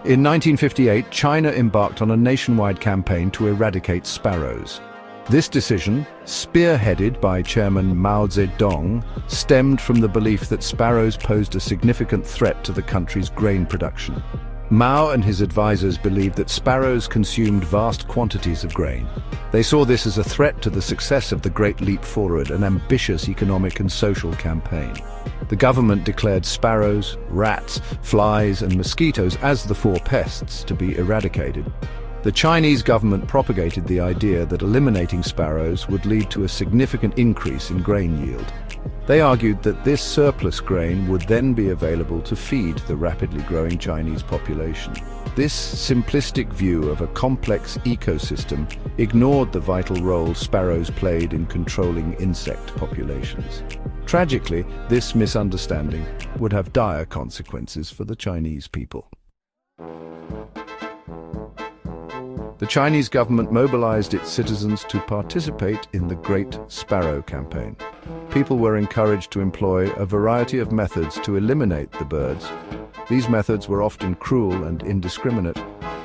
In 1958, China embarked on a nationwide campaign to eradicate sparrows. This decision, spearheaded by Chairman Mao Zedong, stemmed from the belief that sparrows posed a significant threat to the country's grain production. Mao and his advisors believed that sparrows consumed vast quantities of grain. They saw this as a threat to the success of the Great Leap Forward, an ambitious economic and social campaign. The government declared sparrows, rats, flies, and mosquitoes as the four pests to be eradicated. The Chinese government propagated the idea that eliminating sparrows would lead to a significant increase in grain yield. They argued that this surplus grain would then be available to feed the rapidly growing Chinese population. This simplistic view of a complex ecosystem ignored the vital role sparrows played in controlling insect populations. Tragically, this misunderstanding would have dire consequences for the Chinese people. The Chinese government mobilized its citizens to participate in the Great Sparrow campaign. People were encouraged to employ a variety of methods to eliminate the birds. These methods were often cruel and indiscriminate,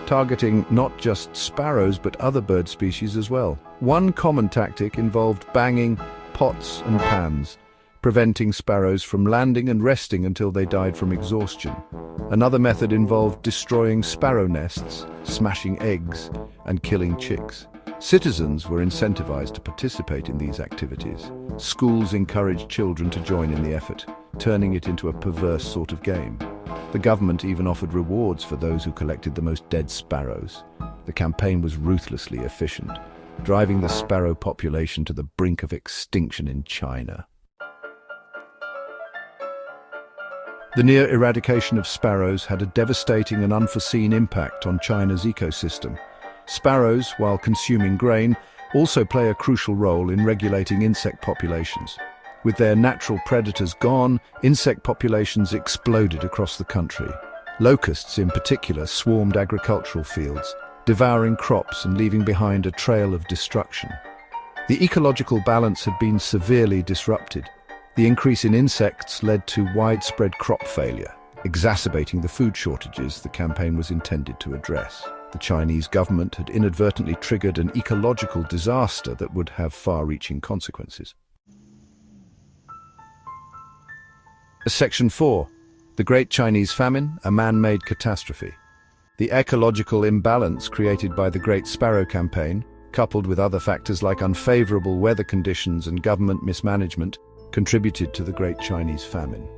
targeting not just sparrows but other bird species as well. One common tactic involved banging pots and pans, preventing sparrows from landing and resting until they died from exhaustion. Another method involved destroying sparrow nests, smashing eggs, and killing chicks. Citizens were incentivized to participate in these activities. Schools encouraged children to join in the effort, turning it into a perverse sort of game. The government even offered rewards for those who collected the most dead sparrows. The campaign was ruthlessly efficient, driving the sparrow population to the brink of extinction in China. The near eradication of sparrows had a devastating and unforeseen impact on China's ecosystem. Sparrows, while consuming grain, also play a crucial role in regulating insect populations. With their natural predators gone, insect populations exploded across the country. Locusts, in particular, swarmed agricultural fields, devouring crops and leaving behind a trail of destruction. The ecological balance had been severely disrupted. The increase in insects led to widespread crop failure, exacerbating the food shortages the campaign was intended to address. The Chinese government had inadvertently triggered an ecological disaster that would have far-reaching consequences. Section 4. The Great Chinese Famine, a man-made catastrophe. The ecological imbalance created by the Great Sparrow campaign, coupled with other factors like unfavorable weather conditions and government mismanagement, contributed to the Great Chinese Famine.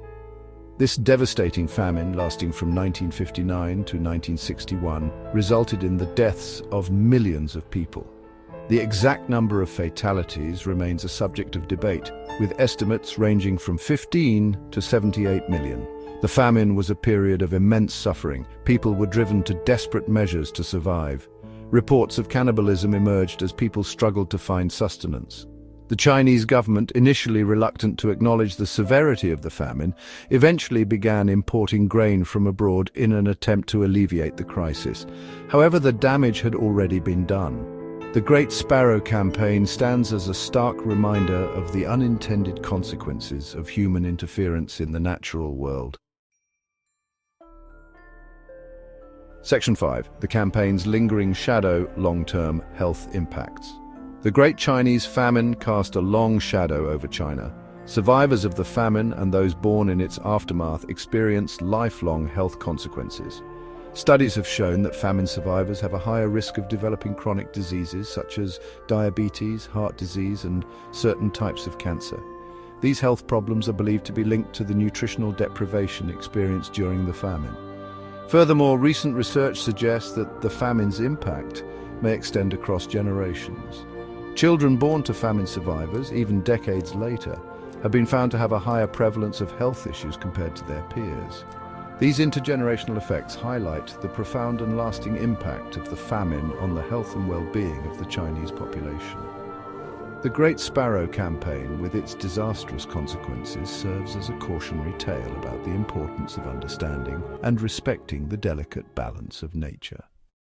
This devastating famine, lasting from 1959 to 1961, resulted in the deaths of millions of people. The exact number of fatalities remains a subject of debate, with estimates ranging from 15 to 78 million. The famine was a period of immense suffering. People were driven to desperate measures to survive. Reports of cannibalism emerged as people struggled to find sustenance. The Chinese government, initially reluctant to acknowledge the severity of the famine, eventually began importing grain from abroad in an attempt to alleviate the crisis. However, the damage had already been done. The Great Sparrow campaign stands as a stark reminder of the unintended consequences of human interference in the natural world. Section 5. The campaign's lingering shadow, long-term health impacts. The Great Chinese Famine cast a long shadow over China. Survivors of the famine and those born in its aftermath experienced lifelong health consequences. Studies have shown that famine survivors have a higher risk of developing chronic diseases such as diabetes, heart disease, and certain types of cancer. These health problems are believed to be linked to the nutritional deprivation experienced during the famine. Furthermore, recent research suggests that the famine's impact may extend across generations. Children born to famine survivors, even decades later, have been found to have a higher prevalence of health issues compared to their peers. These intergenerational effects highlight the profound and lasting impact of the famine on the health and well-being of the Chinese population. The Great Sparrow campaign, with its disastrous consequences, serves as a cautionary tale about the importance of understanding and respecting the delicate balance of nature.